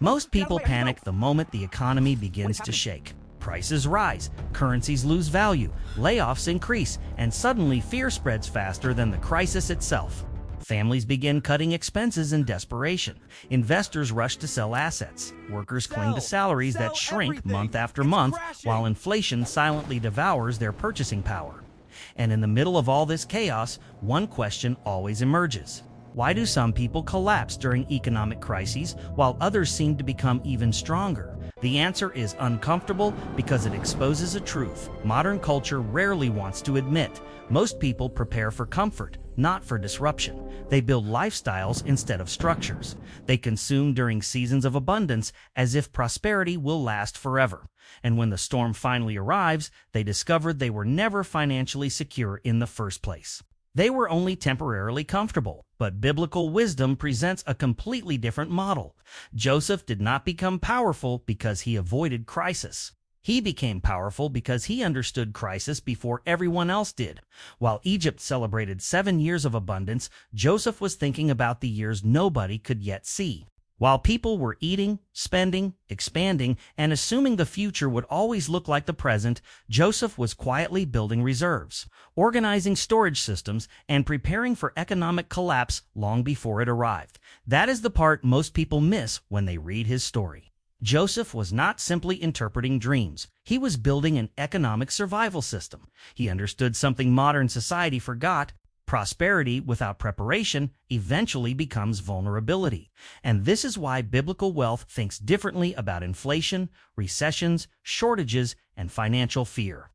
Most people panic the moment the economy begins to shake. Prices rise, currencies lose value, layoffs increase, and suddenly fear spreads faster than the crisis itself. Families begin cutting expenses in desperation. Investors rush to sell assets. Workers cling to salaries that shrink month after month, while inflation silently devours their purchasing power. And in the middle of all this chaos, one question always emerges. Why do some people collapse during economic crises while others seem to become even stronger? The answer is uncomfortable because it exposes a truth modern culture rarely wants to admit. Most people prepare for comfort, not for disruption. They build lifestyles instead of structures. They consume during seasons of abundance as if prosperity will last forever. And when the storm finally arrives, they discover they were never financially secure in the first place. They were only temporarily comfortable, but biblical wisdom presents a completely different model. Joseph did not become powerful because he avoided crisis. He became powerful because he understood crisis before everyone else did. While Egypt celebrated 7 years of abundance, Joseph was thinking about the years nobody could yet see. While people were eating, spending, expanding, and assuming the future would always look like the present, Joseph was quietly building reserves, organizing storage systems, and preparing for economic collapse long before it arrived. That is the part most people miss when they read his story. Joseph was not simply interpreting dreams. He was building an economic survival system. He understood something modern society forgot. Prosperity without preparation eventually becomes vulnerability. And this is why biblical wealth thinks differently about inflation, recessions, shortages, and financial fear.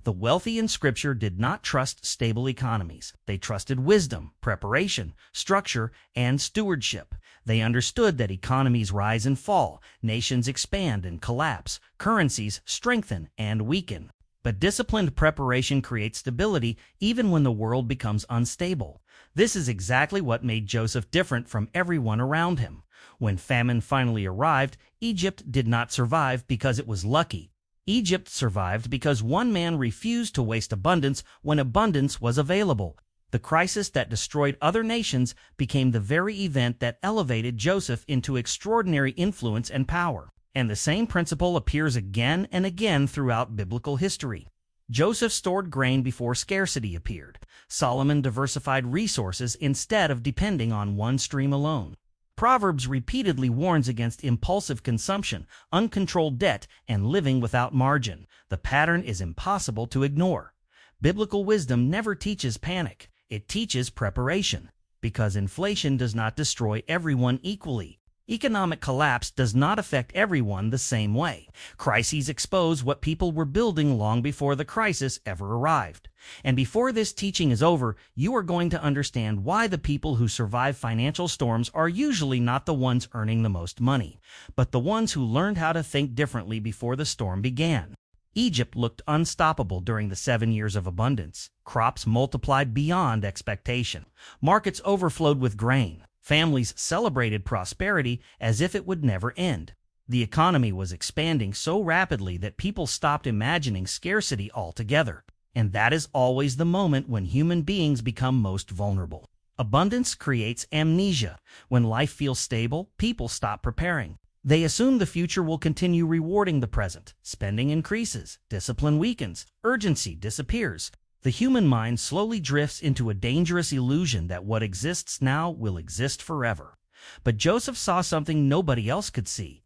The wealthy in Scripture did not trust stable economies. They trusted wisdom, preparation, structure, and stewardship. They understood that economies rise and fall, nations expand and collapse, currencies strengthen and weaken. But disciplined preparation creates stability even when the world becomes unstable. This is exactly what made Joseph different from everyone around him. When famine finally arrived, Egypt did not survive because it was lucky. Egypt survived because one man refused to waste abundance when abundance was available. The crisis that destroyed other nations became the very event that elevated Joseph into extraordinary influence and power. And the same principle appears again and again throughout biblical history. Joseph stored grain before scarcity appeared. Solomon diversified resources instead of depending on one stream alone. Proverbs repeatedly warns against impulsive consumption, uncontrolled debt, and living without margin. The pattern is impossible to ignore. Biblical wisdom never teaches panic. It teaches preparation. Because inflation does not destroy everyone equally. Economic collapse does not affect everyone the same way. Crises expose what people were building long before the crisis ever arrived. And before this teaching is over, you are going to understand why the people who survive financial storms are usually not the ones earning the most money, but the ones who learned how to think differently before the storm began. Egypt looked unstoppable during the 7 years of abundance. Crops multiplied beyond expectation. Markets overflowed with grain. Families celebrated prosperity as if it would never end. The economy was expanding so rapidly that people stopped imagining scarcity altogether. And that is always the moment when human beings become most vulnerable. Abundance creates amnesia. When life feels stable, people stop preparing. They assume the future will continue rewarding the present. Spending increases, discipline weakens, urgency disappears. The human mind slowly drifts into a dangerous illusion that what exists now will exist forever. But Joseph saw something nobody else could see.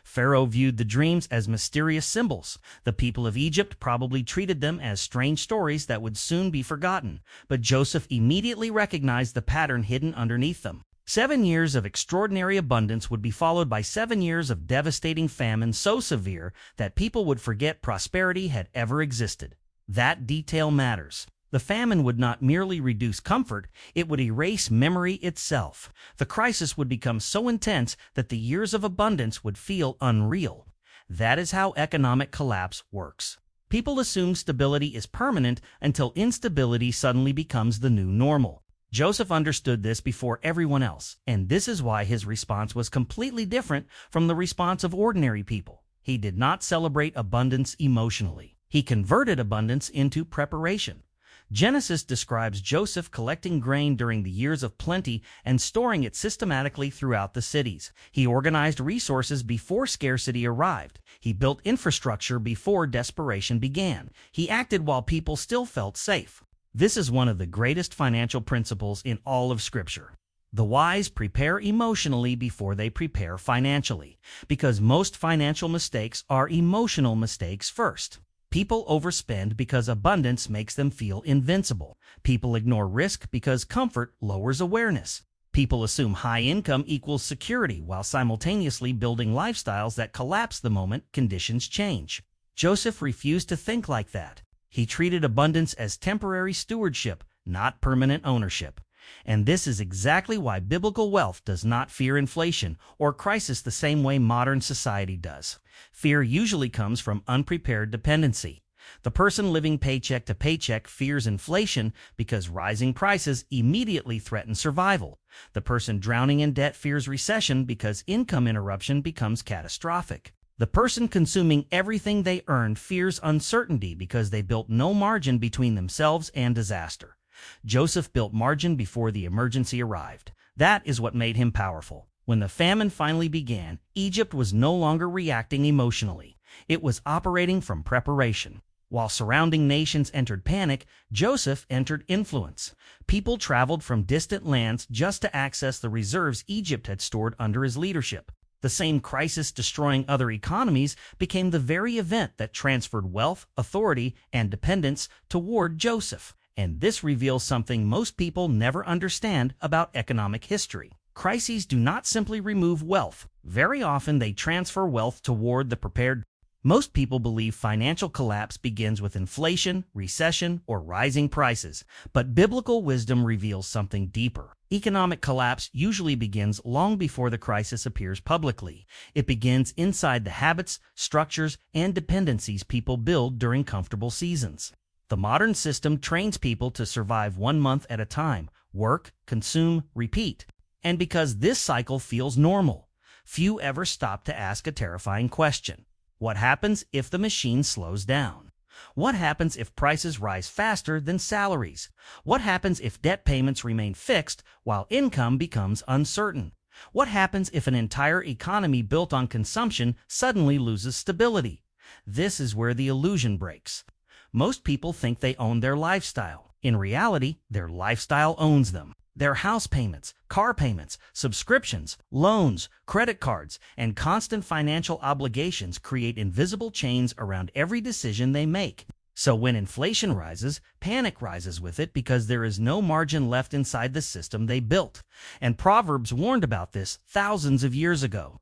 Pharaoh viewed the dreams as mysterious symbols. The people of Egypt probably treated them as strange stories that would soon be forgotten. But Joseph immediately recognized the pattern hidden underneath them. 7 years of extraordinary abundance would be followed by 7 years of devastating famine so severe that people would forget prosperity had ever existed. That detail matters. The famine would not merely reduce comfort, it would erase memory itself. The crisis would become so intense that the years of abundance would feel unreal. That is how economic collapse works. People assume stability is permanent until instability suddenly becomes the new normal. Joseph understood this before everyone else, and this is why his response was completely different from the response of ordinary people. He did not celebrate abundance emotionally. He converted abundance into preparation. Genesis describes Joseph collecting grain during the years of plenty and storing it systematically throughout the cities. He organized resources before scarcity arrived. He built infrastructure before desperation began. He acted while people still felt safe. This is one of the greatest financial principles in all of Scripture. The wise prepare emotionally before they prepare financially, because most financial mistakes are emotional mistakes first. People overspend because abundance makes them feel invincible. People ignore risk because comfort lowers awareness. People assume high income equals security while simultaneously building lifestyles that collapse the moment conditions change. Joseph refused to think like that. He treated abundance as temporary stewardship, not permanent ownership. And this is exactly why biblical wealth does not fear inflation or crisis the same way modern society does. Fear usually comes from unprepared dependency. The person living paycheck to paycheck fears inflation because rising prices immediately threaten survival. The person drowning in debt fears recession because income interruption becomes catastrophic. The person consuming everything they earned fears uncertainty because they built no margin between themselves and disaster. Joseph built margin before the emergency arrived. That is what made him powerful. When the famine finally began, Egypt was no longer reacting emotionally. It was operating from preparation. While surrounding nations entered panic, Joseph entered influence. People traveled from distant lands just to access the reserves Egypt had stored under his leadership. The same crisis destroying other economies became the very event that transferred wealth, authority, and dependence toward Joseph. And this reveals something most people never understand about economic history. Crises do not simply remove wealth. Very often they transfer wealth toward the prepared. Most people believe financial collapse begins with inflation, recession, or rising prices, but biblical wisdom reveals something deeper. Economic collapse usually begins long before the crisis appears publicly. It begins inside the habits, structures, and dependencies people build during comfortable seasons. The modern system trains people to survive 1 month at a time, work, consume, repeat. And because this cycle feels normal, few ever stop to ask a terrifying question. What happens if the machine slows down? What happens if prices rise faster than salaries? What happens if debt payments remain fixed while income becomes uncertain? What happens if an entire economy built on consumption suddenly loses stability? This is where the illusion breaks. Most people think they own their lifestyle. In reality, their lifestyle owns them. Their house payments, car payments, subscriptions, loans, credit cards, and constant financial obligations create invisible chains around every decision they make. So when inflation rises, panic rises with it because there is no margin left inside the system they built. And Proverbs warned about this thousands of years ago.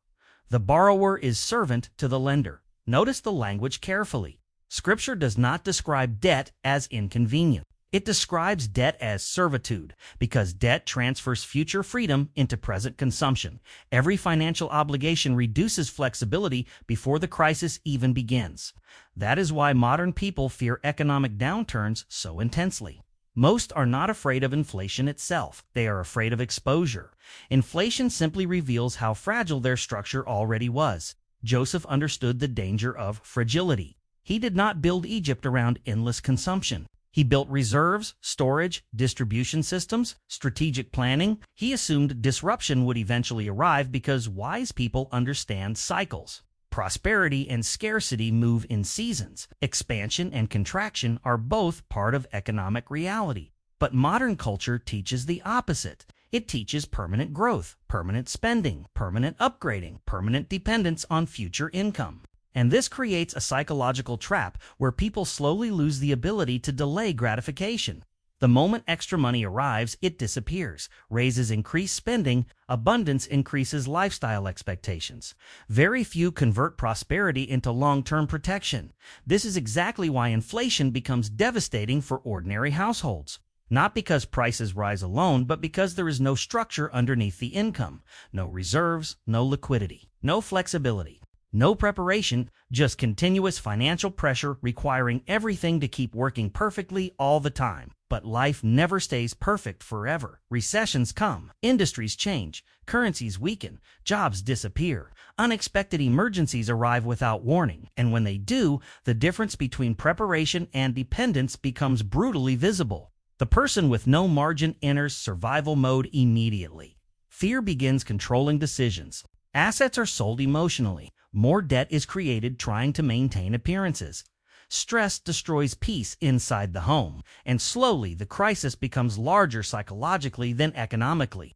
The borrower is servant to the lender. Notice the language carefully. Scripture does not describe debt as inconvenient. It describes debt as servitude, because debt transfers future freedom into present consumption. Every financial obligation reduces flexibility before the crisis even begins. That is why modern people fear economic downturns so intensely. Most are not afraid of inflation itself. They are afraid of exposure. Inflation simply reveals how fragile their structure already was. Joseph understood the danger of fragility. He did not build Egypt around endless consumption. He built reserves, storage, distribution systems, strategic planning. He assumed disruption would eventually arrive because wise people understand cycles. Prosperity and scarcity move in seasons. Expansion and contraction are both part of economic reality. But modern culture teaches the opposite. It teaches permanent growth, permanent spending, permanent upgrading, permanent dependence on future income. And this creates a psychological trap where people slowly lose the ability to delay gratification. The moment extra money arrives, it disappears. Raises increased spending, abundance increases lifestyle expectations. Very few convert prosperity into long-term protection. This is exactly why inflation becomes devastating for ordinary households. Not because prices rise alone, but because there is no structure underneath the income. No reserves, no liquidity, no flexibility. No preparation, just continuous financial pressure requiring everything to keep working perfectly all the time. But But life never stays perfect forever. Recessions come, industries change, currencies weaken, jobs disappear, unexpected emergencies arrive without warning, and when they do, the difference between preparation and dependence becomes brutally visible. The person with no margin enters survival mode immediately. Fear begins controlling decisions. Assets are sold emotionally. More debt is created trying to maintain appearances. Stress destroys peace inside the home, and slowly the crisis becomes larger psychologically than economically.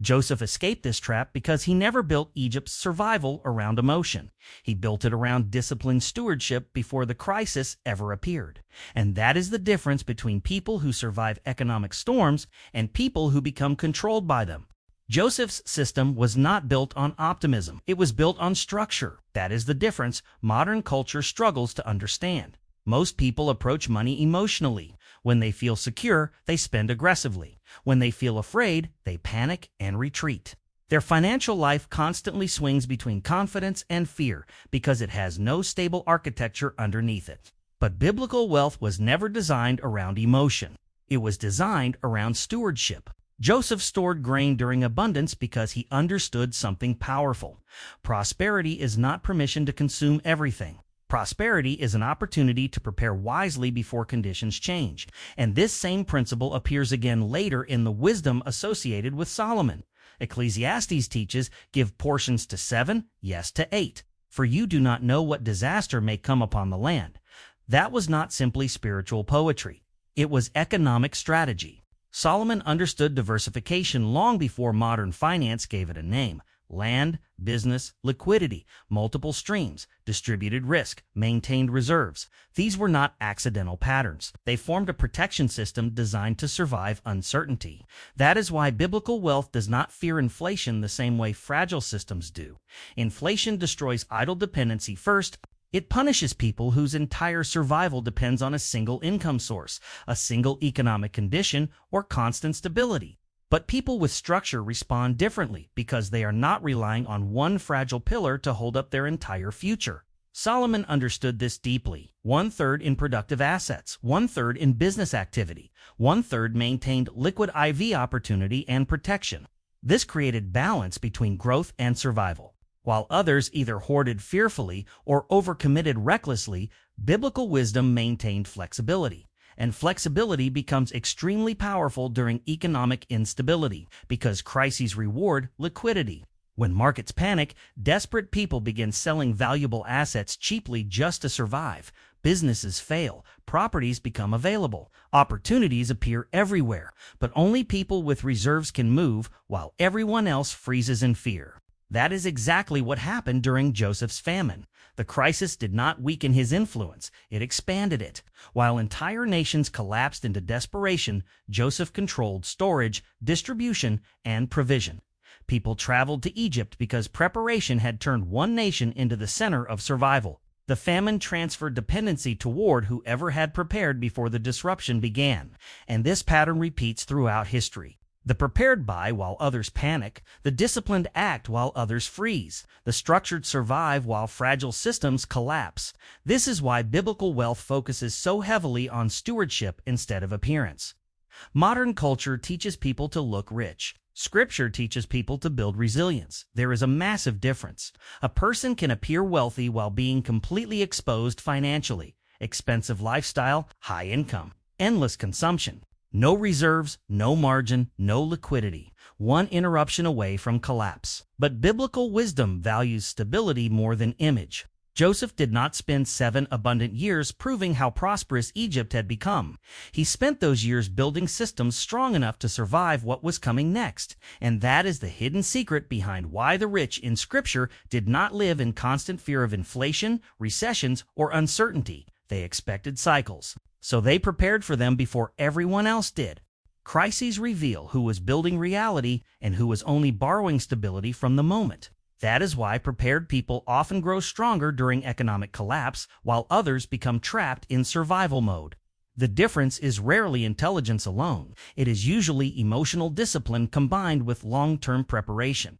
Joseph escaped this trap because he never built Egypt's survival around emotion. He built it around disciplined stewardship before the crisis ever appeared. And that is the difference between people who survive economic storms and people who become controlled by them. Joseph's system was not built on optimism. It was built on structure. That is the difference modern culture struggles to understand. Most people approach money emotionally. When they feel secure, they spend aggressively. When they feel afraid, they panic and retreat. Their financial life constantly swings between confidence and fear because it has no stable architecture underneath it. But biblical wealth was never designed around emotion. It was designed around stewardship. Joseph stored grain during abundance because he understood something powerful. Prosperity is not permission to consume everything. Prosperity is an opportunity to prepare wisely before conditions change. And this same principle appears again later in the wisdom associated with Solomon. Ecclesiastes teaches, "Give portions to 7, yes to 8. For you do not know what disaster may come upon the land." That was not simply spiritual poetry. It was economic strategy. Solomon understood diversification long before modern finance gave it a name. Land, business, liquidity, multiple streams, distributed risk, maintained reserves. These were not accidental patterns. They formed a protection system designed to survive uncertainty. That is why biblical wealth does not fear inflation the same way fragile systems do. Inflation destroys idle dependency first. It punishes people whose entire survival depends on a single income source, a single economic condition, or constant stability. But people with structure respond differently because they are not relying on one fragile pillar to hold up their entire future. Solomon understood this deeply. 1/3 in productive assets, 1/3 in business activity, 1/3 maintained liquid IV opportunity and protection. This created balance between growth and survival. While others either hoarded fearfully or overcommitted recklessly, biblical wisdom maintained flexibility. And flexibility becomes extremely powerful during economic instability because crises reward liquidity. When markets panic, desperate people begin selling valuable assets cheaply just to survive. Businesses fail, properties become available, opportunities appear everywhere, but only people with reserves can move while everyone else freezes in fear. That is exactly what happened during Joseph's famine. The crisis did not weaken his influence, it expanded it. While entire nations collapsed into desperation, Joseph controlled storage, distribution, and provision. People traveled to Egypt because preparation had turned one nation into the center of survival. The famine transferred dependency toward whoever had prepared before the disruption began, and this pattern repeats throughout history. The prepared buy while others panic, the disciplined act while others freeze, the structured survive while fragile systems collapse. This is why biblical wealth focuses so heavily on stewardship instead of appearance. Modern culture teaches people to look rich. Scripture teaches people to build resilience. There is a massive difference. A person can appear wealthy while being completely exposed financially. Expensive lifestyle, high income, endless consumption. No reserves, no margin, no liquidity. One interruption away from collapse. But biblical wisdom values stability more than image. Joseph did not spend 7 abundant years proving how prosperous Egypt had become. He spent those years building systems strong enough to survive what was coming next. And that is the hidden secret behind why the rich in Scripture did not live in constant fear of inflation, recessions, or uncertainty. They expected cycles. So they prepared for them before everyone else did. Crises reveal who was building reality and who was only borrowing stability from the moment. That is why prepared people often grow stronger during economic collapse, while others become trapped in survival mode. The difference is rarely intelligence alone. It is usually emotional discipline combined with long-term preparation.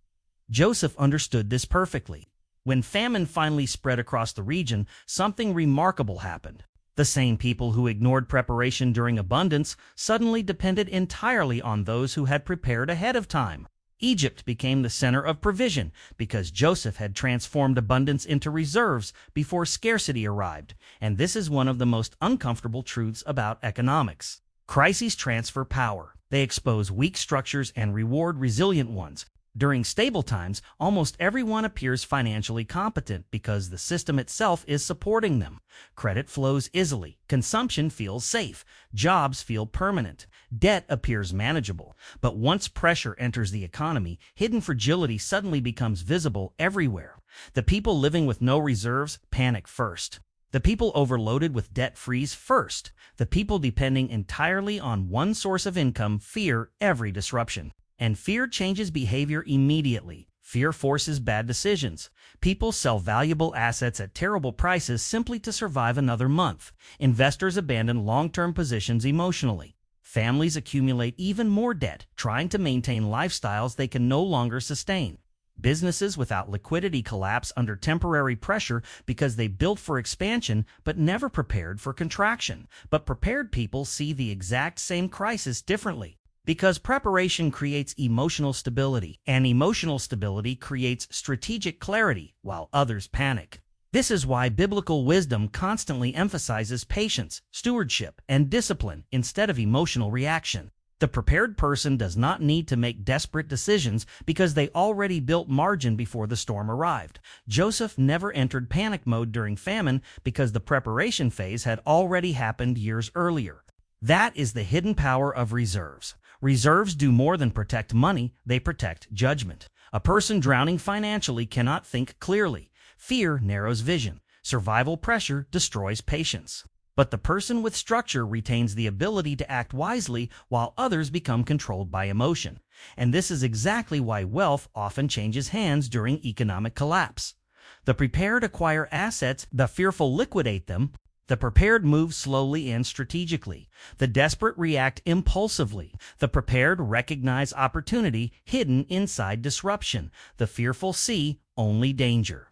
Joseph understood this perfectly. When famine finally spread across the region, something remarkable happened. The same people who ignored preparation during abundance suddenly depended entirely on those who had prepared ahead of time. Egypt became the center of provision because Joseph had transformed abundance into reserves before scarcity arrived, and this is one of the most uncomfortable truths about economics. Crises transfer power. They expose weak structures and reward resilient ones. During stable times, almost everyone appears financially competent because the system itself is supporting them. Credit flows easily, consumption feels safe, jobs feel permanent, debt appears manageable. But once pressure enters the economy, hidden fragility suddenly becomes visible everywhere. The people living with no reserves panic first. The people overloaded with debt freeze first. The people depending entirely on one source of income fear every disruption. And fear changes behavior immediately. Fear forces bad decisions. People sell valuable assets at terrible prices simply to survive another month. Investors abandon long-term positions emotionally. Families accumulate even more debt, trying to maintain lifestyles they can no longer sustain. Businesses without liquidity collapse under temporary pressure because they built for expansion but never prepared for contraction. But prepared people see the exact same crisis differently. Because preparation creates emotional stability, and emotional stability creates strategic clarity, while others panic. This is why biblical wisdom constantly emphasizes patience, stewardship, and discipline instead of emotional reaction. The prepared person does not need to make desperate decisions because they already built margin before the storm arrived. Joseph never entered panic mode during famine because the preparation phase had already happened years earlier. That is the hidden power of reserves. Reserves do more than protect money, they protect judgment. A person drowning financially cannot think clearly. Fear narrows vision. Survival pressure destroys patience. But the person with structure retains the ability to act wisely while others become controlled by emotion. And this is exactly why wealth often changes hands during economic collapse. The prepared acquire assets, the fearful liquidate them. The prepared move slowly and strategically. The desperate react impulsively. The prepared recognize opportunity hidden inside disruption. The fearful see only danger.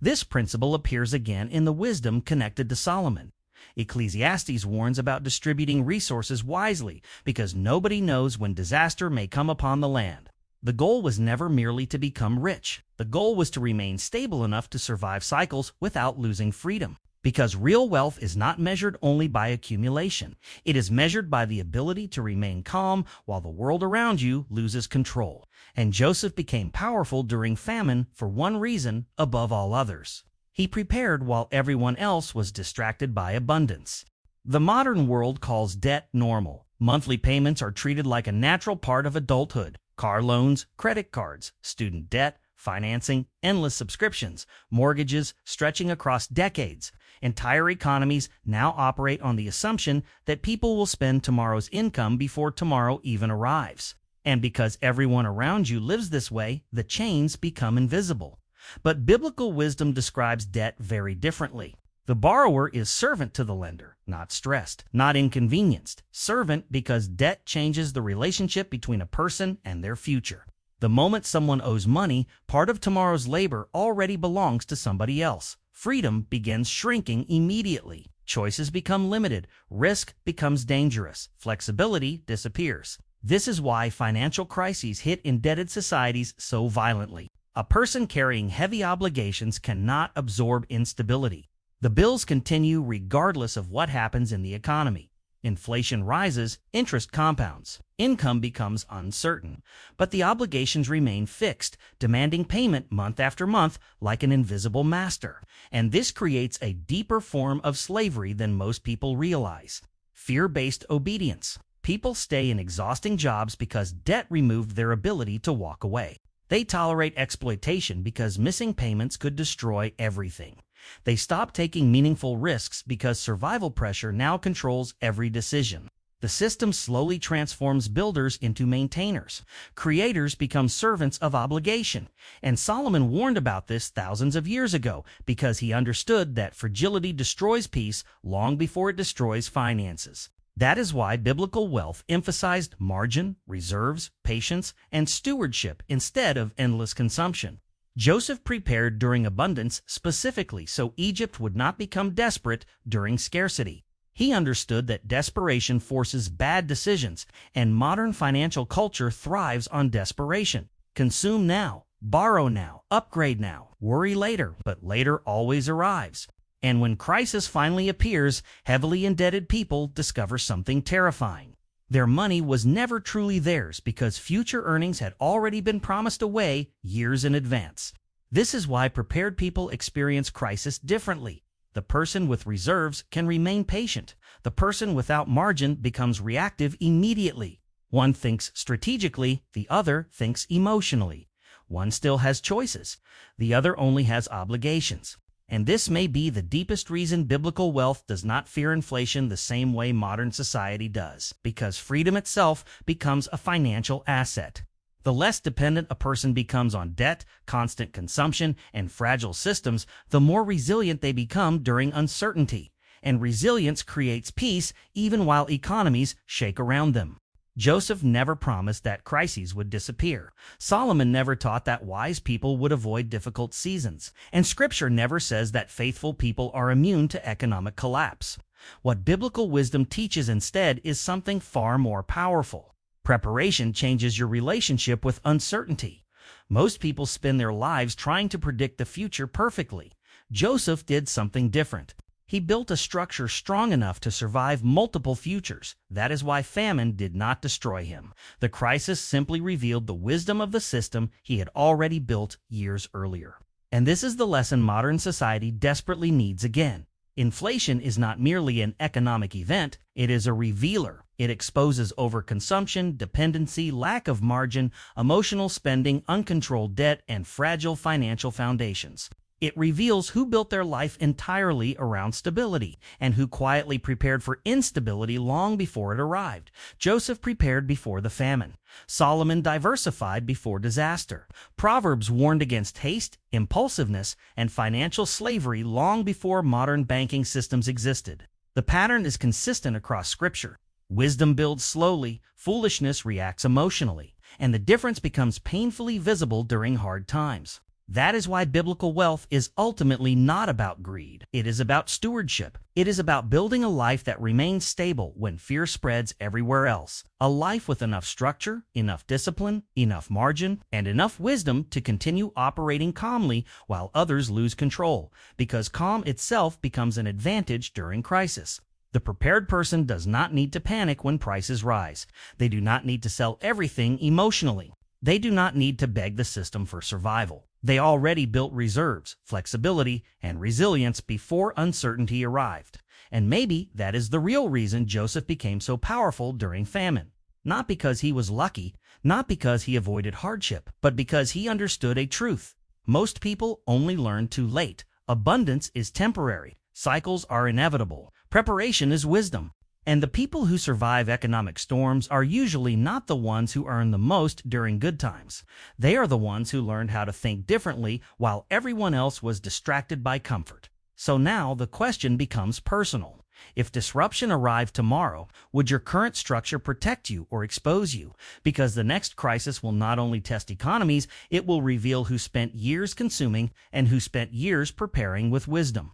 This principle appears again in the wisdom connected to Solomon. Ecclesiastes warns about distributing resources wisely because nobody knows when disaster may come upon the land. The goal was never merely to become rich. The goal was to remain stable enough to survive cycles without losing freedom. Because real wealth is not measured only by accumulation. It is measured by the ability to remain calm while the world around you loses control. And Joseph became powerful during famine for one reason above all others. He prepared while everyone else was distracted by abundance. The modern world calls debt normal. Monthly payments are treated like a natural part of adulthood. Car loans, credit cards, student debt, financing, endless subscriptions, mortgages stretching across decades. Entire economies now operate on the assumption that people will spend tomorrow's income before tomorrow even arrives. And because everyone around you lives this way, the chains become invisible. But biblical wisdom describes debt very differently. The borrower is servant to the lender, not stressed, not inconvenienced. Servant because debt changes the relationship between a person and their future. The moment someone owes money, part of tomorrow's labor already belongs to somebody else. Freedom begins shrinking immediately. Choices become limited. Risk becomes dangerous. Flexibility disappears. This is why financial crises hit indebted societies so violently. A person carrying heavy obligations cannot absorb instability. The bills continue regardless of what happens in the economy. Inflation rises, interest compounds, income becomes uncertain, but the obligations remain fixed, demanding payment month after month like an invisible master. And this creates a deeper form of slavery than most people realize. Fear-based obedience. People stay in exhausting jobs because debt removed their ability to walk away. They tolerate exploitation because missing payments could destroy everything. They stop taking meaningful risks because survival pressure now controls every decision. The system slowly transforms builders into maintainers. Creators become servants of obligation. And Solomon warned about this thousands of years ago because he understood that fragility destroys peace long before it destroys finances. That is why biblical wealth emphasized margin, reserves, patience, and stewardship instead of endless consumption. Joseph prepared during abundance specifically so Egypt would not become desperate during scarcity. He understood that desperation forces bad decisions, and modern financial culture thrives on desperation. Consume now, borrow now, upgrade now, worry later, but later always arrives. And when crisis finally appears, heavily indebted people discover something terrifying. Their money was never truly theirs because future earnings had already been promised away years in advance. This is why prepared people experience crisis differently. The person with reserves can remain patient. The person without margin becomes reactive immediately. One thinks strategically, the other thinks emotionally. One still has choices, the other only has obligations. And this may be the deepest reason biblical wealth does not fear inflation the same way modern society does, because freedom itself becomes a financial asset. The less dependent a person becomes on debt, constant consumption, and fragile systems, the more resilient they become during uncertainty. And resilience creates peace even while economies shake around them. Joseph never promised that crises would disappear. Solomon never taught that wise people would avoid difficult seasons. And Scripture never says that faithful people are immune to economic collapse. What biblical wisdom teaches instead is something far more powerful. Preparation changes your relationship with uncertainty. Most people spend their lives trying to predict the future perfectly. Joseph did something different. He built a structure strong enough to survive multiple futures. That is why famine did not destroy him. The crisis simply revealed the wisdom of the system he had already built years earlier. And this is the lesson modern society desperately needs again. Inflation is not merely an economic event, it is a revealer. It exposes overconsumption, dependency, lack of margin, emotional spending, uncontrolled debt, and fragile financial foundations. It reveals who built their life entirely around stability and who quietly prepared for instability long before it arrived. Joseph prepared before the famine. Solomon diversified before disaster. Proverbs warned against haste, impulsiveness, and financial slavery long before modern banking systems existed. The pattern is consistent across Scripture. Wisdom builds slowly, foolishness reacts emotionally, and the difference becomes painfully visible during hard times. That is why biblical wealth is ultimately not about greed. It is about stewardship. It is about building a life that remains stable when fear spreads everywhere else. A life with enough structure, enough discipline, enough margin, and enough wisdom to continue operating calmly while others lose control, because calm itself becomes an advantage during crisis. The prepared person does not need to panic when prices rise. They do not need to sell everything emotionally. They do not need to beg the system for survival. They already built reserves, flexibility, and resilience before uncertainty arrived. And maybe that is the real reason Joseph became so powerful during famine. Not because he was lucky, not because he avoided hardship, but because he understood a truth. Most people only learn too late. Abundance is temporary. Cycles are inevitable. Preparation is wisdom. And the people who survive economic storms are usually not the ones who earn the most during good times. They are the ones who learned how to think differently while everyone else was distracted by comfort. So now the question becomes personal. If disruption arrived tomorrow, would your current structure protect you or expose you? Because the next crisis will not only test economies, it will reveal who spent years consuming and who spent years preparing with wisdom.